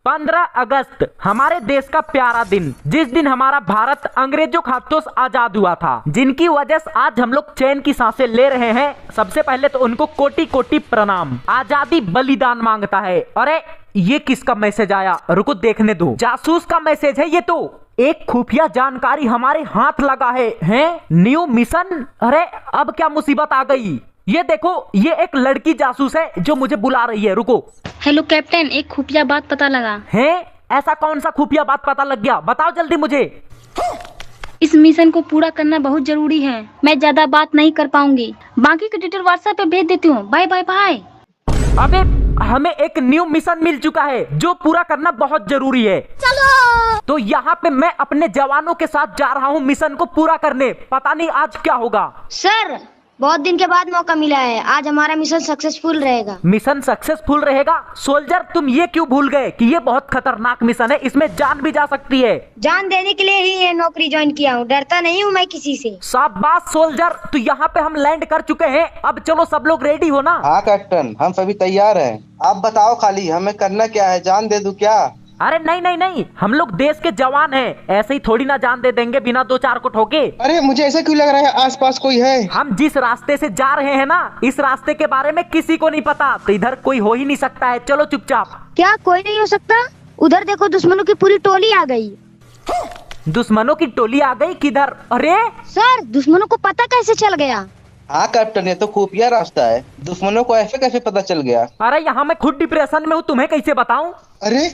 15 अगस्त हमारे देश का प्यारा दिन, जिस दिन हमारा भारत अंग्रेजों के हाथों से आजाद हुआ था, जिनकी वजह से आज हम लोग चैन की सांसें ले रहे हैं। सबसे पहले तो उनको कोटि कोटि प्रणाम। आजादी बलिदान मांगता है। अरे ये किसका मैसेज आया, रुको देखने दो। जासूस का मैसेज है ये तो। एक खुफिया जानकारी हमारे हाथ लगा है? New mission. अरे अब क्या मुसीबत आ गई। ये देखो, ये एक लड़की जासूस है जो मुझे बुला रही है। रुको। हेलो कैप्टन, एक खुफिया बात पता लगा है। ऐसा कौन सा खुफिया बात पता लग गया, बताओ जल्दी मुझे। इस मिशन को पूरा करना बहुत जरूरी है। मैं ज्यादा बात नहीं कर पाऊंगी, बाकी के डिटेल व्हाट्सएप पे भेज देती हूँ। Bye bye bye. अबे हमें एक न्यू मिशन मिल चुका है जो पूरा करना बहुत जरूरी है। चलो। तो यहाँ पे मैं अपने जवानों के साथ जा रहा हूँ मिशन को पूरा करने। पता नहीं आज क्या होगा। सर, बहुत दिन के बाद मौका मिला है, आज हमारा मिशन सक्सेसफुल रहेगा। मिशन सक्सेसफुल रहेगा? सोल्जर तुम ये क्यों भूल गए कि ये बहुत खतरनाक मिशन है, इसमें जान भी जा सकती है। जान देने के लिए ही ये नौकरी ज्वाइन किया हूँ, डरता नहीं हूँ मैं किसी से। शाबाश सोल्जर। तो यहाँ पे हम लैंड कर चुके हैं। अब चलो सब लोग रेडी हो ना? हाँ कैप्टन, हम सभी तैयार हैं। आप बताओ खाली हमें करना क्या है, जान दे दूं क्या? अरे नहीं नहीं नहीं, हम लोग देश के जवान हैं, ऐसे ही थोड़ी ना जान दे देंगे बिना दो चार को ठोके। अरे मुझे ऐसा क्यों लग रहा है आसपास कोई है। हम जिस रास्ते से जा रहे हैं ना, इस रास्ते के बारे में किसी को नहीं पता, तो इधर कोई हो ही नहीं सकता है। चलो चुपचाप। क्या कोई नहीं हो सकता? उधर देखो, दुश्मनों की पूरी टोली आ गई। दुश्मनों की टोली आ गई? किधर? अरे सर, दुश्मनों को पता कैसे चल गया? हाँ कैप्टन, ये तो खुफिया रास्ता है, दुश्मनों को ऐसे कैसे पता चल गया? अरे यहाँ मैं खुद डिप्रेशन में हूँ, तुम्हें कैसे बताऊँ? अरे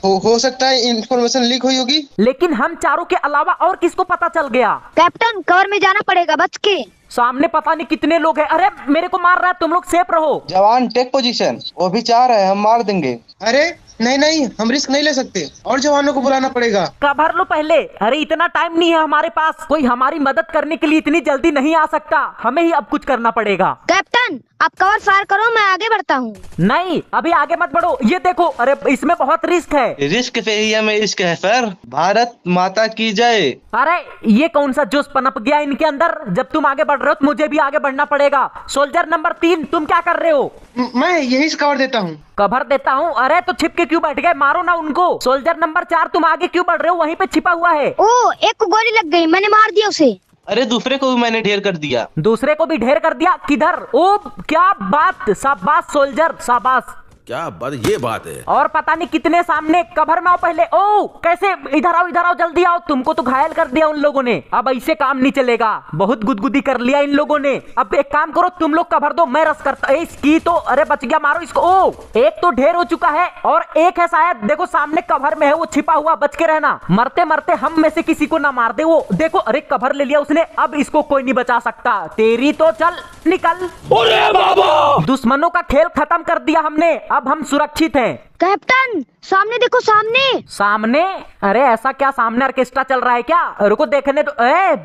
हो सकता है इन्फॉर्मेशन लीक हुई होगी। लेकिन हम चारों के अलावा और किसको पता चल गया? कैप्टन, कवर में जाना पड़ेगा, बच के। सामने पता नहीं कितने लोग हैं। अरे मेरे को मार रहा है, तुम लोग सेफ रहो। जवान टेक पोजीशन, वो भी चाह रहे हैं हम मार देंगे। अरे नहीं नहीं, हम रिस्क नहीं ले सकते, और जवानों को बुलाना पड़ेगा। कवर लो पहले। अरे इतना टाइम नहीं है हमारे पास, कोई हमारी मदद करने के लिए इतनी जल्दी नहीं आ सकता, हमें ही अब कुछ करना पड़ेगा। कैप्टन, आप कवर फायर करो, मैं आगे बढ़ता हूँ। नहीं, अभी आगे मत बढ़ो। ये देखो, अरे इसमें बहुत रिस्क है। रिस्क से ही हमें इश्क है सर। भारत माता की जय। अरे ये कौन सा जोश पनप गया इनके अंदर। जब तुम आगे बढ़ रहे हो तो मुझे भी आगे बढ़ना पड़ेगा। सोल्जर नंबर 3, तुम क्या कर रहे हो? मैं यही कवर देता हूँ। कवर देता हूँ? अरे तो छिप के क्यों बैठ गए, मारो ना उनको। सोल्जर नंबर 4, तुम आगे क्यों बढ़ रहे हो, वहीं पे छिपा हुआ है। ओ, एक को गोली लग गई, मैंने मार दिया उसे। अरे दूसरे को भी मैंने ढेर कर दिया। दूसरे को भी ढेर कर दिया? किधर? ओ क्या बात, शाबाश सोल्जर, शाबाश। क्या बात, ये बात है। और पता नहीं कितने सामने। कवर में आओ पहले। ओ कैसे? इधर आओ जल्दी आओ। तुमको तो घायल कर दिया उन लोगों ने, अब ऐसे काम नहीं चलेगा। बहुत गुदगुदी कर लिया इन लोगों ने। अब एक काम करो, तुम लोग कवर दो, मैं रस करता। इसकी तो, अरे बच गया, मारो इसको। ओ एक तो ढेर हो चुका है और एक है शायद, देखो सामने कवर में है, वो छिपा हुआ, बच के रहना। मरते मरते हम में से किसी को ना मार दे वो। देखो, अरे कवर ले लिया उसने, अब इसको कोई नहीं बचा सकता। तेरी तो चल निकल। अरे बाबा, दुश्मनों का खेल खत्म कर दिया हमने, अब हम सुरक्षित हैं। कैप्टन, सामने देखो, सामने। सामने? अरे ऐसा क्या, सामने ऑर्केस्ट्रा चल रहा है क्या? रुको देखने दो।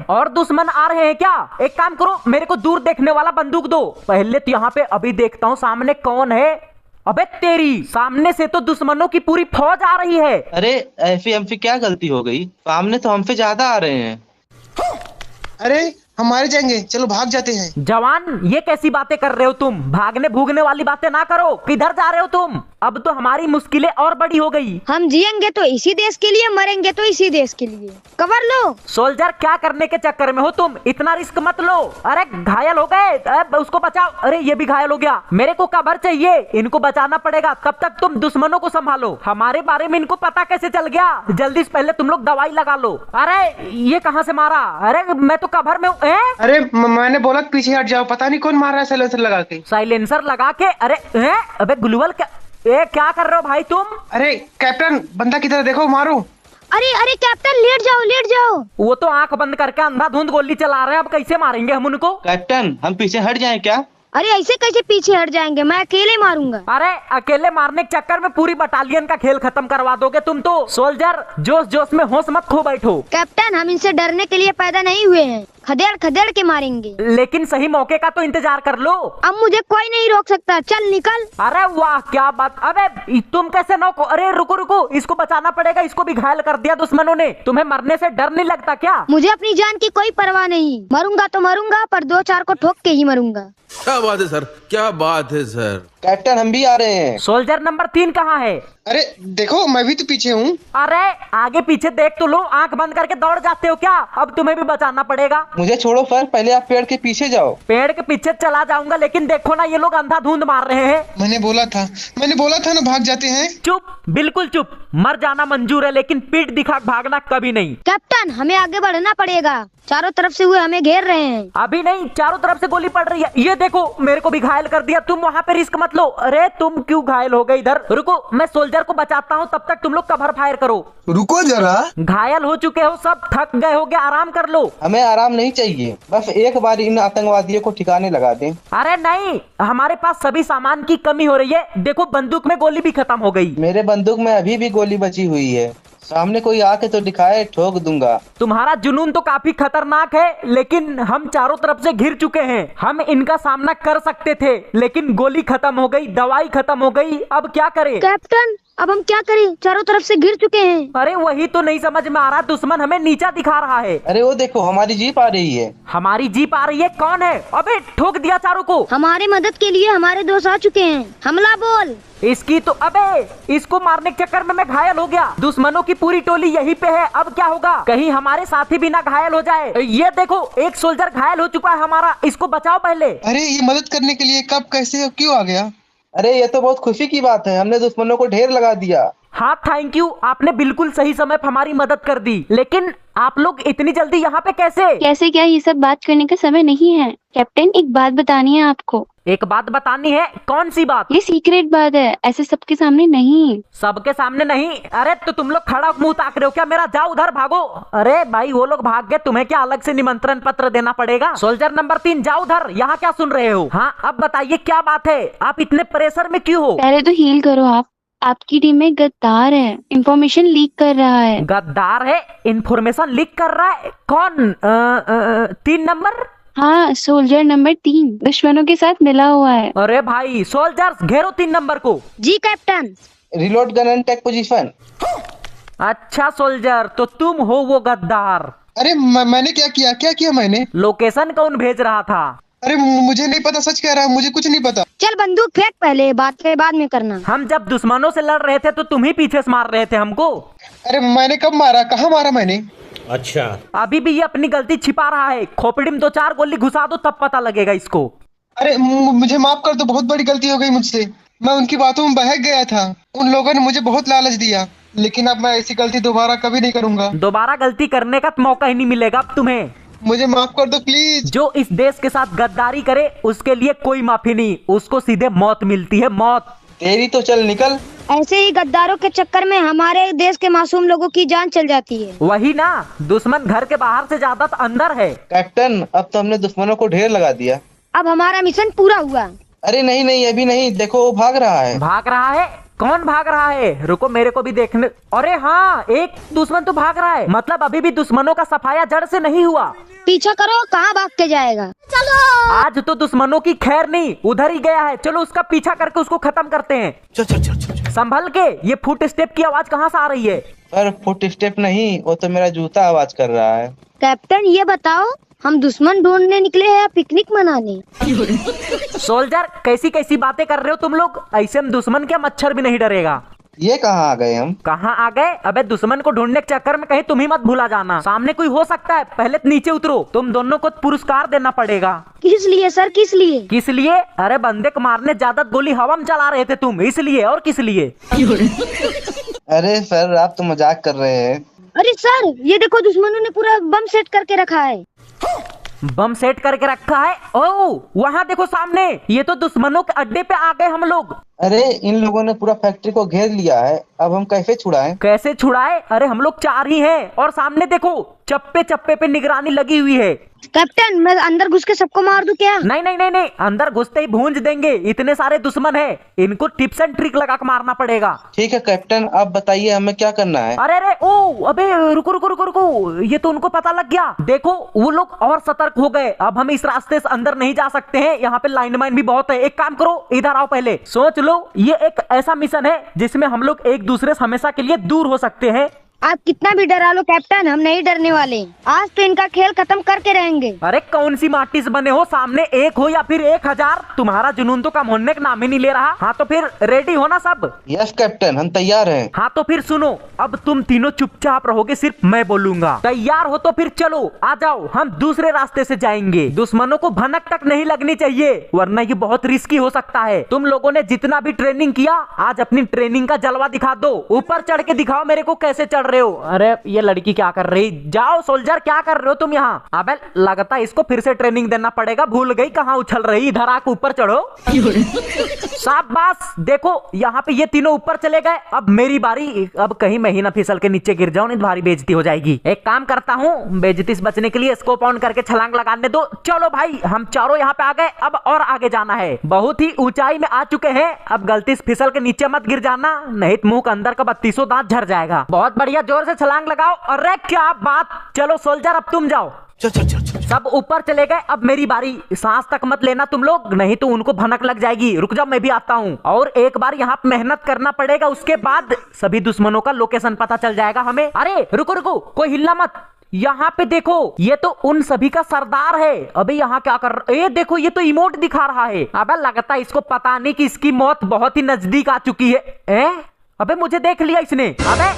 और दुश्मन आ रहे हैं क्या? एक काम करो, मेरे को दूर देखने वाला बंदूक दो पहले तो। यहाँ पे अभी देखता हूँ सामने कौन है। अबे तेरी, सामने से तो दुश्मनों की पूरी फौज आ रही है। अरे ऐसी हमसे क्या गलती हो गई, सामने तो हमसे ज्यादा आ रहे हैं। अरे हम मारे जाएंगे, चलो भाग जाते हैं। जवान, ये कैसी बातें कर रहे हो तुम? भागने भूगने वाली बातें ना करो। किधर जा रहे हो तुम? अब तो हमारी मुश्किलें और बड़ी हो गई। हम जिएंगे तो इसी देश के लिए, मरेंगे तो इसी देश के लिए। कवर लो। सोल्जर, क्या करने के चक्कर में हो तुम? इतना रिस्क मत लो। अरे घायल हो गए, उसको बचाओ। अरे ये भी घायल हो गया। मेरे को कवर चाहिए, इनको बचाना पड़ेगा। तब तक तुम दुश्मनों को संभालो। हमारे बारे में इनको पता कैसे चल गया? जल्दी से पहले तुम लोग दवाई लगा लो। अरे ये कहाँ से मारा? अरे मैं तो कवर में हूँ। अरे मैंने बोला पीछे हट जाओ, पता नहीं कौन मार रहा है साइलेंसर लगा के। साइलेंसर लगा के? अरे अबे ग्लूवल, क्या कर रहे हो भाई तुम? अरे कैप्टन, बंदा किधर, देखो मारो। अरे अरे कैप्टन, लेट जाओ लेट जाओ। वो तो आंख बंद करके अंधाधुंध गोली चला रहे हैं, अब कैसे मारेंगे हम उनको? कैप्टन, हम पीछे हट जाएं क्या? अरे ऐसे कैसे पीछे हट जाएंगे, मैं अकेले मारूंगा। अरे अकेले मारने के चक्कर में पूरी बटालियन का खेल खत्म करवा दोगे तुम तो। सोल्जर, जोश जोश में होश मत खो बैठो। कैप्टन, हम इनसे डरने के लिए पैदा नहीं हुए हैं, खदेड़ खदेड़ के मारेंगे। लेकिन सही मौके का तो इंतजार कर लो। अब मुझे कोई नहीं रोक सकता, चल निकल। अरे वाह क्या बात। अबे तुम कैसे नौको? अरे रुको रुको, इसको बचाना पड़ेगा, इसको भी घायल कर दिया दुश्मनों ने। तुम्हें मरने से डर नहीं लगता क्या? मुझे अपनी जान की कोई परवाह नहीं, मरूंगा तो मरूंगा, पर 2-4 को ठोक के ही मरूंगा। क्या बात है सर, क्या बात है सर। कैप्टन हम भी आ रहे हैं। सोल्जर नंबर 3 कहाँ है? अरे देखो मैं भी तो पीछे हूँ। अरे आगे पीछे देख तो लो, आंख बंद करके दौड़ जाते हो क्या? अब तुम्हें भी बचाना पड़ेगा। मुझे छोड़ो सर, पहले आप पेड़ के पीछे जाओ। पेड़ के पीछे चला जाऊंगा, लेकिन देखो ना ये लोग अंधाधुंध मार रहे हैं। मैंने बोला था ना भाग जाते हैं। चुप, बिल्कुल चुप। मर जाना मंजूर है, लेकिन पीठ दिखा भागना कभी नहीं। कैप्टन हमें आगे बढ़ना पड़ेगा, चारों तरफ से हुए हमें घेर रहे हैं। अभी नहीं, चारों तरफ से गोली पड़ रही है। ये देखो मेरे को भी घायल कर दिया। तुम वहाँ पे रिस्क मत लो। अरे तुम क्यों घायल हो गए? इधर रुको, मैं सोल्जर को बचाता हूँ, तब तक तुम लोग कवर फायर करो। रुको जरा। घायल हो चुके हो सब, थक गए होगे, आराम कर लो। हमें आराम नहीं चाहिए, बस एक बार इन आतंकवादियों को ठिकाने लगा दें। अरे नहीं, हमारे पास सभी सामान की कमी हो रही है। देखो बंदूक में गोली भी खत्म हो गई। मेरे बंदूक में अभी भी गोली बची हुई है। सामने कोई आके तो दिखाए, ठोक दूंगा। तुम्हारा जुनून तो काफी खतरनाक है, लेकिन हम चारों तरफ से घिर चुके हैं। हम इनका सामना कर सकते थे, लेकिन गोली खत्म हो गई, दवाई खत्म हो गई। अब क्या करें? कैप्टन अब हम क्या करें, चारों तरफ से घिर चुके हैं। अरे वही तो नहीं समझ में आ रहा, दुश्मन हमें नीचा दिखा रहा है। अरे वो देखो हमारी जीप आ रही है। हमारी जीप आ रही है? कौन है? अबे ठोक दिया चारों को। हमारी मदद के लिए हमारे दोस्त आ चुके हैं, हमला बोल। इसकी तो, अबे इसको मारने के चक्कर में मैं घायल हो गया। दुश्मनों की पूरी टोली यहीं पे है, अब क्या होगा? कहीं हमारे साथी भी ना घायल हो जाए। ये देखो एक सोल्जर घायल हो चुका है हमारा, इसको बचाओ पहले। अरे ये मदद करने के लिए कब कैसे क्यों आ गया? अरे ये तो बहुत खुशी की बात है, हमने दुश्मनों को ढेर लगा दिया। हाँ थैंक यू, आपने बिल्कुल सही समय पर हमारी मदद कर दी। लेकिन आप लोग इतनी जल्दी यहाँ पे कैसे? कैसे क्या, ये सब बात करने का समय नहीं है। कैप्टन एक बात बतानी है आपको। एक बात बतानी है? कौन सी बात? ये सीक्रेट बात है, ऐसे सबके सामने नहीं। सबके सामने नहीं? अरे तो तुम लोग खड़ा मुंह ताक रहे हो क्या मेरा? जाओ उधर भागो। अरे भाई वो लोग भाग गए, तुम्हें क्या अलग से निमंत्रण पत्र देना पड़ेगा? सोल्जर नंबर 3 जाओ उधर, यहाँ क्या सुन रहे हो? हाँ अब बताइए क्या बात है, आप इतने प्रेशर में क्यों हो? पहले तो हील करो आप। आपकी टीम में गद्दार है, इंफॉर्मेशन लीक कर रहा है। गद्दार है? इंफॉर्मेशन लीक कर रहा है? कौन? 3 नंबर? हाँ सोल्जर नंबर 3 दुश्मनों के साथ मिला हुआ है। अरे भाई सोल्जर्स घेरो 3 नंबर को। जी captain. Reload gun and take position. अच्छा सोल्जर, तो तुम हो वो गद्दार। अरे मैंने क्या किया मैंने? लोकेशन कौन भेज रहा था? अरे मुझे नहीं पता, सच कह रहा है, मुझे कुछ नहीं पता। चल बंदूक फेंक, पहले बात के बाद में करना। हम जब दुश्मनों से लड़ रहे थे तो तुम ही पीछे से मार रहे थे हमको। अरे मैंने कब मारा, कहाँ मारा मैंने? अच्छा, अभी भी ये अपनी गलती छिपा रहा है। खोपड़ी में 2-4 गोली घुसा दो तब पता लगेगा इसको। अरे मुझे माफ कर दो, बहुत बड़ी गलती हो गई मुझसे। मैं उनकी बातों में बहक गया था। उन लोगों ने मुझे बहुत लालच दिया, लेकिन अब मैं ऐसी गलती दोबारा कभी नहीं करूंगा। दोबारा गलती करने का मौका ही नहीं मिलेगा अब तुम्हें। मुझे माफ कर दो प्लीज। जो इस देश के साथ गद्दारी करे उसके लिए कोई माफी नहीं, उसको सीधे मौत मिलती है, मौत। तेरी तो चल निकल। ऐसे ही गद्दारों के चक्कर में हमारे देश के मासूम लोगों की जान चल जाती है। वही ना, दुश्मन घर के बाहर से ज्यादा तो अंदर है। कैप्टन अब तो हमने दुश्मनों को ढेर लगा दिया। अब हमारा मिशन पूरा हुआ। अरे नहीं नहीं अभी नहीं, देखो वो भाग रहा है। भाग रहा है? कौन भाग रहा है? रुको मेरे को भी देखने। अरे हाँ, एक दुश्मन तो भाग रहा है, मतलब अभी भी दुश्मनों का सफाया जड़ से नहीं हुआ। पीछा करो, कहाँ भाग के जाएगा? चलो। आज तो दुश्मनों की खैर नहीं, उधर ही गया है। चलो उसका पीछा करके उसको खत्म करते हैं। चल चल चल चल, चल। संभल के। ये फुट स्टेप की आवाज कहाँ से आ रही है? पर फुट स्टेप नहीं, वो तो मेरा जूता आवाज कर रहा है। कैप्टन ये बताओ, हम दुश्मन ढूंढने निकले हैं या पिकनिक मनाने? सोल्जर कैसी कैसी बातें कर रहे हो तुम लोग? ऐसे में दुश्मन क्या मच्छर भी नहीं डरेगा। ये कहाँ आ गए हम? कहाँ आ गए? अबे दुश्मन को ढूंढने के चक्कर में कहीं तुम ही मत भूला जाना। सामने कोई हो सकता है, पहले नीचे उतरो। तुम दोनों को पुरस्कार देना पड़ेगा। किस लिए सर, किस लिए? किस लिए? अरे बंदे को मारने ज्यादा गोली हवा में चला रहे थे तुम, इसलिए। और किस लिए? अरे सर आप तो मजाक कर रहे हैं। अरे सर ये देखो, दुश्मनों ने पूरा बम सेट करके रखा है। बम सेट करके रखा है? ओह वहाँ देखो सामने, ये तो दुश्मनों के अड्डे पे आ गए हम लोग। अरे इन लोगों ने पूरा फैक्ट्री को घेर लिया है, अब हम कैसे छुड़ाएं? कैसे छुड़ाए? अरे हम लोग 4 ही हैं, और सामने देखो चप्पे चप्पे पे निगरानी लगी हुई है। कैप्टन मैं अंदर घुस के सबको मार दूं क्या? नहीं नहीं नहीं नहीं, अंदर घुसते ही भूंज देंगे। इतने सारे दुश्मन है, इनको टिप्स एंड ट्रिक लगा के मारना पड़ेगा। ठीक है कैप्टन, आप बताइए हमें क्या करना है? अरे अरे ओ अबे रुको रुको रुको रुको, ये तो उनको पता लग गया। देखो वो लोग और सतर्क हो गए। अब हम इस रास्ते से अंदर नहीं जा सकते हैं, यहाँ पे लाइन माइन भी बहुत है। एक काम करो, इधर आओ पहले। सोच लो, ये एक ऐसा मिशन है जिसमें हम लोग एक दूसरे से हमेशा के लिए दूर हो सकते हैं। आप कितना भी डरा लो कैप्टन, हम नहीं डरने वाले। आज तो इनका खेल खत्म करके रहेंगे। अरे कौन सी माटी से बने हो, सामने एक हो या फिर 1000, तुम्हारा जुनून तो कम होने का नाम ही नहीं ले रहा। हाँ तो फिर रेडी हो ना सब? यस कैप्टन, हम तैयार हैं। हाँ तो फिर सुनो, अब तुम तीनों चुपचाप रहोगे, सिर्फ मैं बोलूंगा। तैयार हो तो फिर चलो आ जाओ, हम दूसरे रास्ते से जाएंगे। दुश्मनों को भनक तक नहीं लगनी चाहिए, वरना ये बहुत रिस्की हो सकता है। तुम लोगों ने जितना भी ट्रेनिंग किया, आज अपनी ट्रेनिंग का जलवा दिखा दो। ऊपर चढ़ के दिखाओ मेरे को कैसे चढ़ रहे हो। अरे ये लड़की क्या कर रही? जाओ सोल्जर, क्या कर रहे हो तुम यहाँ? अबे लगता है इसको फिर से ट्रेनिंग देना पड़ेगा, भूल गई कहाँ उछल रही। इधर आके ऊपर चढ़ो। शाबाश, देखो यहाँ पे ये तीनों ऊपर चले गए। अब मेरी बारी। अब कहीं मैं ही ना फिसल के नीचे गिर जाऊं, नहीं तो भारी बेइज्जती हो जाएगी। एक काम करता हूँ, बेइज्जती से बचने के लिए स्कोप ऑन करके छलांग लगाने दो। चलो भाई, हम चारों यहाँ पे आ गए, अब और आगे जाना है। बहुत ही ऊंचाई में आ चुके हैं, अब गलती से फिसल के नीचे मत गिर जाना, नहीं तो मुंह के अंदर का 3200 दांत झड़ जाएगा। बहुत बढ़िया, जोर से छलांग लगाओ। अरे क्या बात, चलो सोल्जर अब तुम जाओ। सब ऊपर चले गए, अब मेरी बारी। सांस तक मत लेना तुम लोग, नहीं तो उनको भनक लग जाएगी। रुक जाओ, मैं भी आता हूँ। और एक बार यहाँ मेहनत करना पड़ेगा, उसके बाद सभी दुश्मनों का लोकेशन पता चल जाएगा हमें। अरे रुको रुको, कोई हिलना मत। यहाँ पे देखो, ये तो उन सभी का सरदार है। अबे यहाँ क्या कर रहा? ये देखो, ये तो इमोट दिखा रहा है। अबे लगता है इसको पता नहीं कि इसकी मौत बहुत ही नजदीक आ चुकी है। अबे मुझे देख लिया इसने। अबे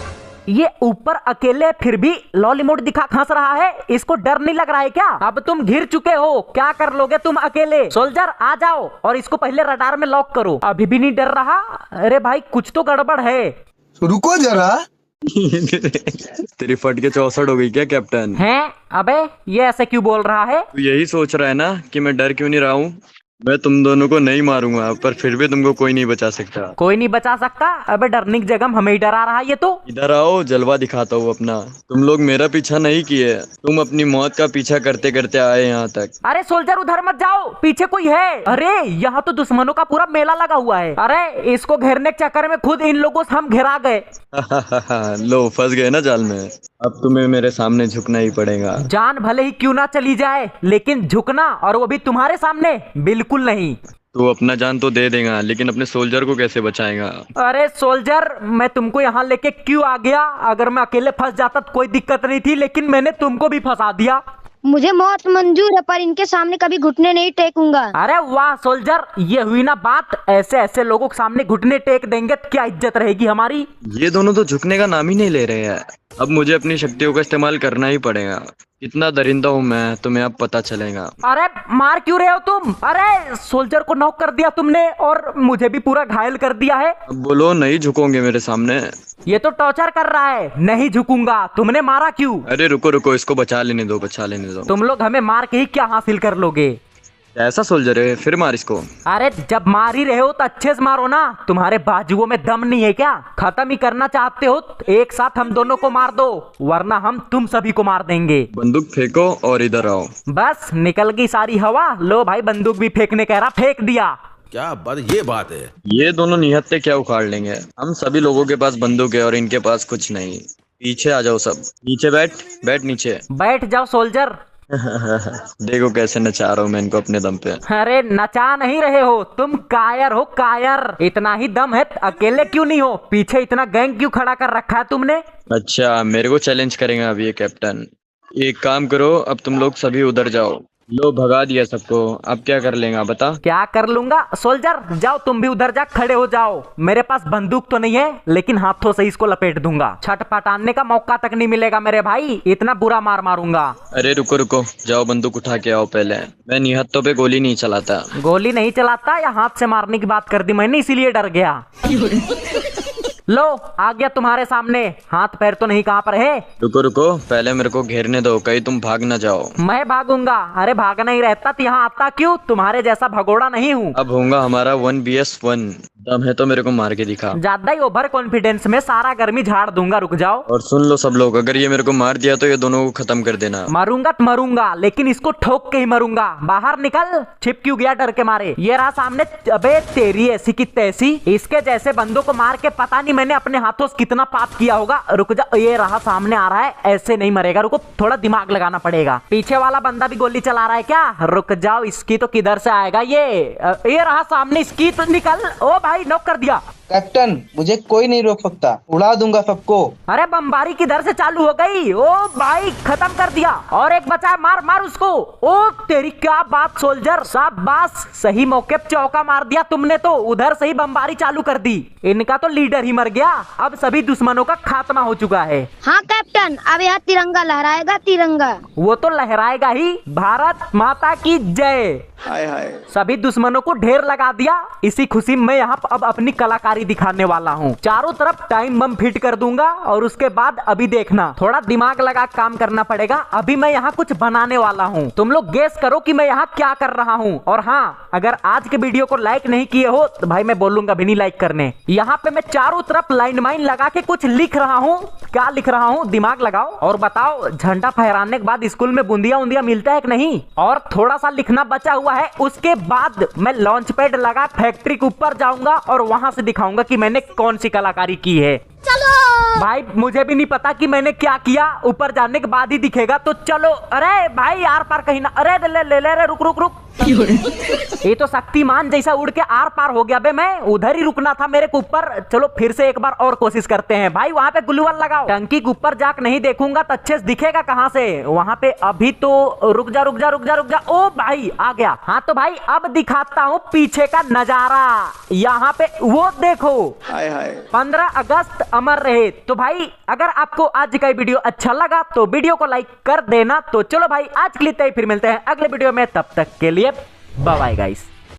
ये ऊपर अकेले फिर भी लॉल इमोट दिखा हंस रहा है, इसको डर नहीं लग रहा है क्या? अब तुम घिर चुके हो, क्या कर लोगे तुम अकेले? सोल्जर आ जाओ और इसको पहले रडार में लॉक करो। अभी भी नहीं डर रहा? अरे भाई कुछ तो गड़बड़ है। रुको जरा। तेरी फट के 64 हो गई क्या कैप्टन? हैं? अबे ये ऐसे क्यों बोल रहा है? तू यही सोच रहा है ना कि मैं डर क्यों नहीं रहा हूँ? मैं तुम दोनों को नहीं मारूंगा, पर फिर भी तुमको कोई नहीं बचा सकता। कोई नहीं बचा सकता? अबे डरने की जगह हमें ही डरा रहा है ये तो। इधर आओ, जलवा दिखाता हूँ अपना। तुम लोग मेरा पीछा नहीं किए, तुम अपनी मौत का पीछा करते करते आए यहाँ तक। अरे सोल्जर उधर मत जाओ, पीछे कोई है। अरे यहाँ तो दुश्मनों का पूरा मेला लगा हुआ है। अरे इसको घेरने के चक्कर में खुद इन लोगों से हम घिरा गए। लो फंस गए ना जाल में। अब तुम्हें मेरे सामने झुकना ही पड़ेगा। जान भले ही क्यों ना चली जाए, लेकिन झुकना, और वो भी तुम्हारे सामने, बिल्कुल नहीं। तो अपना जान तो दे देगा, लेकिन अपने सोल्जर को कैसे बचाएगा? अरे सोल्जर, मैं तुमको यहाँ लेके क्यों आ गया? अगर मैं अकेले फंस जाता तो कोई दिक्कत नहीं थी, लेकिन मैंने तुमको भी फंसा दिया। मुझे मौत मंजूर है, पर इनके सामने कभी घुटने नहीं टेकूंगा। अरे वाह सोल्जर, ये हुई ना बात। ऐसे ऐसे लोगों के सामने घुटने टेक देंगे तो क्या इज्जत रहेगी हमारी। ये दोनों तो झुकने का नाम ही नहीं ले रहे हैं। अब मुझे अपनी शक्तियों का इस्तेमाल करना ही पड़ेगा। कितना दरिंदा हूँ मैं, तुम्हें अब पता चलेगा। अरे मार क्यों रहे हो तुम? अरे सोल्जर को नॉक कर दिया तुमने, और मुझे भी पूरा घायल कर दिया है। अब बोलो, नहीं झुकोगे मेरे सामने? ये तो टॉर्चर कर रहा है। नहीं झुकूंगा। तुमने मारा क्यों? अरे रुको रुको, इसको बचा लेने दो, बचा लेने दो। तुम लोग हमें मार के ही क्या हासिल कर लोगे? ऐसा सोल्जर है, फिर मार इसको। अरे जब मार ही रहे हो तो अच्छे से मारो ना। तुम्हारे बाजुओं में दम नहीं है क्या? खत्म ही करना चाहते हो तो एक साथ हम दोनों को मार दो, वरना हम तुम सभी को मार देंगे। बंदूक फेंको और इधर आओ। बस निकल गई सारी हवा। लो भाई, बंदूक भी फेंकने कह रहा, फेंक दिया। क्या बात, ये बात है। ये दोनों निहत्ते क्या उखाड़ लेंगे? हम सभी लोगों के पास बंदूक है और इनके पास कुछ नहीं। पीछे आ जाओ सब, नीचे बैठ, बैठ नीचे। बैठ जाओ सोल्जर। देखो कैसे नचा रहा हूँ मैं इनको अपने दम पे। अरे नचा नहीं रहे हो तुम, कायर हो कायर। इतना ही दम है तो अकेले क्यों नहीं हो? पीछे इतना गैंग क्यों खड़ा कर रखा है तुमने? अच्छा, मेरे को चैलेंज करेंगे अभी ये कैप्टन। एक काम करो, अब तुम लोग सभी उधर जाओ। लो भगा दिया सबको, अब क्या कर लेगा बता? क्या कर लूंगा? सोल्जर जाओ, तुम भी उधर जा खड़े हो जाओ। मेरे पास बंदूक तो नहीं है, लेकिन हाथों से इसको लपेट दूंगा। छटपटाने का मौका तक नहीं मिलेगा मेरे भाई, इतना बुरा मार मारूंगा। अरे रुको रुको, जाओ बंदूक उठा के आओ पहले। मैं निहत्तों पे गोली नहीं चलाता। गोली नहीं चलाता या हाथ से मारने की बात कर दी मैंने, इसीलिए डर गया। लो आ गया तुम्हारे सामने। हाथ पैर तो नहीं कहाँ पर है? रुको रुको, पहले मेरे को घेरने दो, कहीं तुम भाग ना जाओ। मैं भागूंगा? अरे भागना ही रहता तो यहाँ आता क्यों? तुम्हारे जैसा भगोड़ा नहीं हूँ। अब होगा हमारा 1vs1। दम है तो मेरे को मार के दिखा। ज्यादा ही ओवर कॉन्फिडेंस में सारा गर्मी झाड़ दूंगा। रुक जाओ और सुन लो सब लोग, अगर ये मेरे को मार दिया तो ये दोनों को खत्म कर देना। मरूंगा तो मरूंगा, लेकिन इसको ठोक के ही मरूंगा। बाहर निकल, छिप क्यों गया डर के मारे? ये रहा सामने। अबे तेरी ऐसी की तैसी, इसके जैसे बंदों को मार के पता नहीं मैंने अपने हाथों से कितना पाप किया होगा। रुक जा, ये रहा सामने आ रहा है, ऐसे नहीं मरेगा। रुको, थोड़ा दिमाग लगाना पड़ेगा। पीछे वाला बंदा भी गोली चला रहा है क्या? रुक जाओ, इसकी तो किधर से आएगा ये? रहा सामने, इसकी तो निकल। ओ भाई, नॉक कर दिया। कैप्टन मुझे कोई नहीं रोक सकता, उड़ा दूंगा सबको। अरे बमबारी किधर से चालू हो गई? ओ भाई खत्म कर दिया, और एक बचा है, मार मार उसको। ओ तेरी क्या बात सोल्जर, शाबाश, सही मौके पे चौका मार दिया तुमने तो, उधर से ही बमबारी चालू कर दी। इनका तो लीडर ही मर गया, अब सभी दुश्मनों का खात्मा हो चुका है। हाँ कैप्टन, अब यहाँ तिरंगा लहराएगा, तिरंगा। वो तो लहराएगा ही। भारत माता की जय। हाय हाय। सभी दुश्मनों को ढेर लगा दिया। इसी खुशी में यहाँ अब अपनी कलाकारी दिखाने वाला हूँ। चारों तरफ टाइम बम फिट कर दूंगा और उसके बाद अभी देखना, थोड़ा दिमाग लगा काम करना पड़ेगा। अभी मैं यहाँ कुछ बनाने वाला हूँ, तुम लोग गेस करो कि मैं यहाँ क्या कर रहा हूँ। और हाँ, अगर आज के वीडियो को लाइक नहीं किए हो तो भाई मैं बोलूंगा भी नहीं लाइक करने। यहाँ पे मैं चारों तरफ लाइन माइन लगा के कुछ लिख रहा हूँ। क्या लिख रहा हूँ दिमाग लगाओ और बताओ, झंडा फहराने के बाद स्कूल में बूंदिया उंदिया मिलता है कि नहीं? और थोड़ा सा लिखना बचा हुआ है। उसके बाद मैं लॉन्च पैड लगा फैक्ट्री के ऊपर जाऊंगा और वहां से दिखाऊंगा कि मैंने कौन सी कलाकारी की है। चलो भाई, मुझे भी नहीं पता कि मैंने क्या किया, ऊपर जाने के बाद ही दिखेगा। तो चलो। अरे भाई आर पार कहीं ना, अरे ले ले ले ले, रुक रुक रुक। ये तो शक्तिमान जैसा उड़ के आर पार हो गया बे, मैं उधर ही रुकना था मेरे को ऊपर। चलो फिर से एक बार और कोशिश करते हैं। भाई वहां पे ग्लूवाल लगाओ, टंकी के ऊपर जाके नहीं देखूंगा तो अच्छे से दिखेगा कहां से वहां पे। अभी तो रुक जा रुक जा रुक जा रुक जा। ओ भाई आ गया। हाँ तो भाई अब दिखाता हूँ पीछे का नजारा। यहाँ पे वो देखो, हाय हाय। 15 अगस्त अमर रहे। तो भाई अगर आपको आज का वीडियो अच्छा लगा तो वीडियो को लाइक कर देना। तो चलो भाई आज के लिए फिर मिलते हैं अगले वीडियो में, तब तक के लिए बाय बाय गाइस।